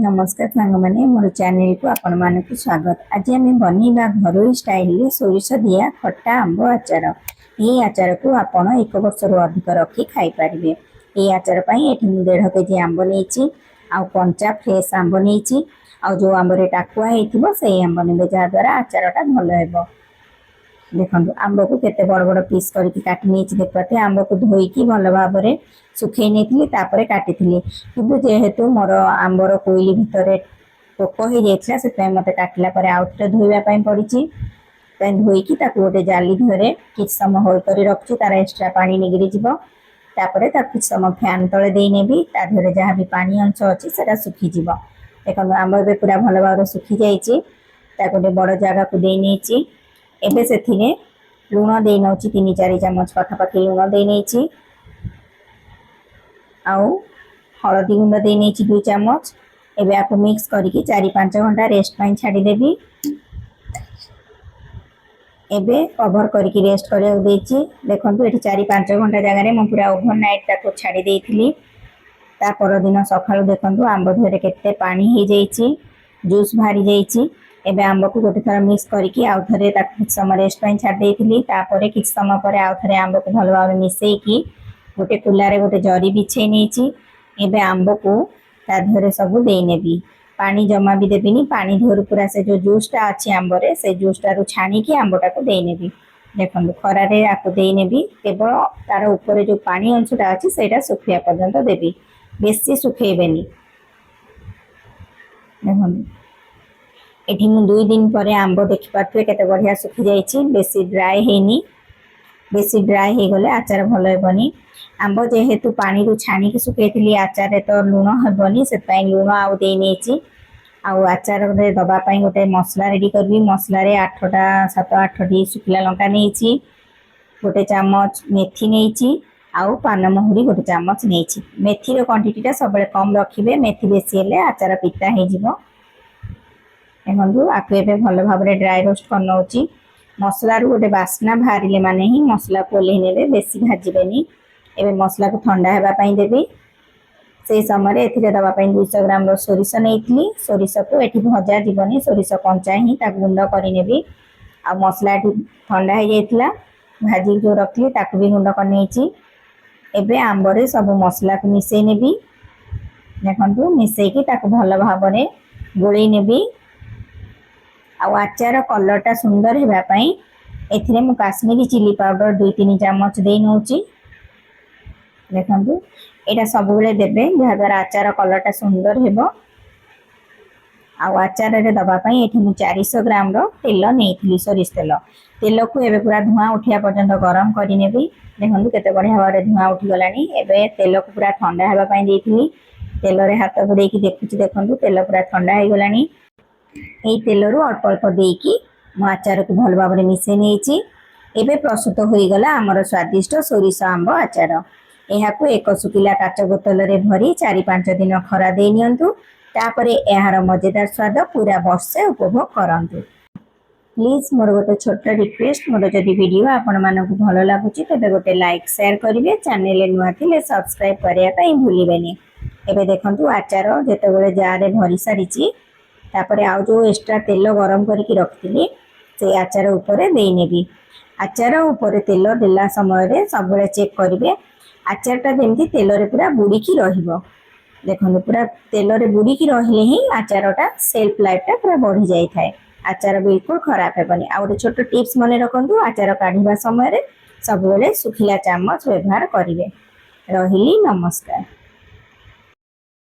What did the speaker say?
नमस्कार सांग मैंने मोर चैनल को आपण मान स्वागत। आज आम बनवा घरोई स्टाइल सोरिष दिया खट्टा आंब आचार। ये आचार को आपण 1 वर्ष अधिक रखी खाई पारे। ये आचार ये 1.5 केजी आंब नहीं आ कंचा फ्रेश आंब नहीं आ जो आंब टाकुआ होती आंब ने जहाद्वारा आचारटा भल हो। देखो आंब को केते बड़ बड़ पीस करके काटी नहीं देखते आंब को धोईकी भल भाव में सुखे नहीं काटी कि जेहेतु मोर आंबर कोईली भितर पोक हो जाता से मत काटला आउ थे धोवाई पड़ी धोईकी गोटे जाली धरे कि समय होल कर रखी तार एक्सट्रा पानी निगड़ी जापर कि समय फैन तले देनेबी ताधर जहाँ भी पानी अंश अच्छी से सुखीज। देखो आंब ए पूरा भल भाव सुखी जाइए गोटे बड़ जगह को दे नहीं एबे से लुण दे नौ 3-4 चामच पाखापाखि लुण दे नहीं आउ हलदी गुंड दे नहीं 2 चामच। एबे आपको मिक्स करके 4-5 घंटा रेस्ट पाई छाड़ीदेवी। एबे कवर करके रेस्ट करिया देछि। देखंतु एठी 4-5 घंटा जगह मैं पूरा ओवरनाइट ताको छाड़ी देइथिली। ता पर दिन सकाळु देखंतु आंब धरे केते पानी हे जाइछि, जूस बाहरी जाइछि। एबे आंब को गोटे थर मिक्स करके आउ थरे ताको कुछ समय रेस्ट पाई छाड़ देइथिली। तापर किछ समय पर आउ थरे आंब को भल भाव मिसेइकी गोटे कुलारे गोटे जरी बिछे नहीं। एबे आंब को ताधरे सब देनेबी पानी जमा भी देविनी। पानी धोर पूरा से जो जूसटा अच्छी आंबरे से जूसटा छाणिकी आंबटा को देनेबी। देखो खरारे आपको देनेबी केवल तार ऊपर जो पानी अंशटा अच्छी से सुखिया पर्यंत देवी, बेसी सुखेबेनी। देखो एठी मु 2 दिन पर आंब देखि पाथुए केते बढ़िया सुखी जाइछि, बेसी ड्राई हेनी। बेसी ड्राई हो गले आचार भल हेबनी। आंब जेहेतु पानी रू छाणी सुखई आचार तो लुण हेबनी से लुण आउ दे नहीं आउ आचार दबा गोटे मसला रेडी करी। मसला 7-8 शुखला लंका नहीं, गोटे चामच मेथी नहीं आउ पानमहुरी गोटे चामच नहीं। मेथीर क्वांटिटीटा सब कम रखिए, मेथी बेसी हेले आचार पिता हो। देखो आपको ए भल भाव ड्राई रोस्ट कर नौची। मसला रू गोटे बास्ना बाहर माने ही मसला को ओल्हे नेबे, बेसी भाजबेनी। एबे मसला को ठंडा हेबापई देवी। से समय ए दवापाई 200 ग्राम सोरिष नहीं। सोरिष को ये भजा जीवनी, सोरिष कंचा ही गुंड करनेबी। आ मसला ठंडा हो जाता भाजी जो रखी भी गुंड कर आंबरे सब मसला को मिसई नेबी। देखो मिसईकी भल भाव में गोलई नेबी। आचार कलरटा सुंदर होगापी एथिरे मु काश्मीरी चिली पाउडर 2-3 चामच दे नौची। देखो यहाँ सब देवे जहाद्वारा आचार कलरटा सुंदर हो। आचार दवापाई ये 400 ग्राम तेल नहीं, सोरिष तेल। तेल को एबे पूरा धुआं उठा पर्यंत गरम करनेबी। देखो केते बढ़िया भाव में धुआं उठीगला। एबे तेल को पूरा ठंडा होगापी देइथिली। तेल रे हाथ बुड़े देखुची, देखो तेल पूरा ठंडा हो गला। यही तेल रू अल्प अल्प देकी मो आचार को भल भाव में मिसई नहीं। एबे प्रस्तुत हो गला आमर स्वादिष्ट सोरिष आंब आचार। यहाँ को एक सुखिला काच बोतल रे भरी 4-5 दिन खरा दे नियंतु। तापरे यार मजेदार स्वाद पूरा वर्षे उपभोग करंतु। प्लीज मोर गोटे छोट रिक्वेस्ट, मोर जदि वीडियो आपण मानकु भल लागुची तेबे गोटे लाइक शेयर करिवे। चैनल नुआ थिले सब्सक्राइब करिया पई भूलिबेनी। एबे देखंतु आचार जेतेबेले जार भरी सारिची तापरे आउ जो एक्स्ट्रा तेल गरम करके रखिली से आचार ऊपर दे नेबी। आचार ऊपर तेल देला समय सब चेक करिवे आचारटा जमी तेल रे पूरा बुड़ीकी रहिबो। देखो पूरा तेल रे बुड़ीकी रहिले ही आचारटा सेल्फ लाइफटा पूरा बढ़ी जाई थाए। आचार बिल्कुल खराब हेबनी। आ गोटे छोट टिप्स मने रखंतु, आचार काढिबा समय सब सुखिला चामच व्यवहार करिवे। रहिली, नमस्कार।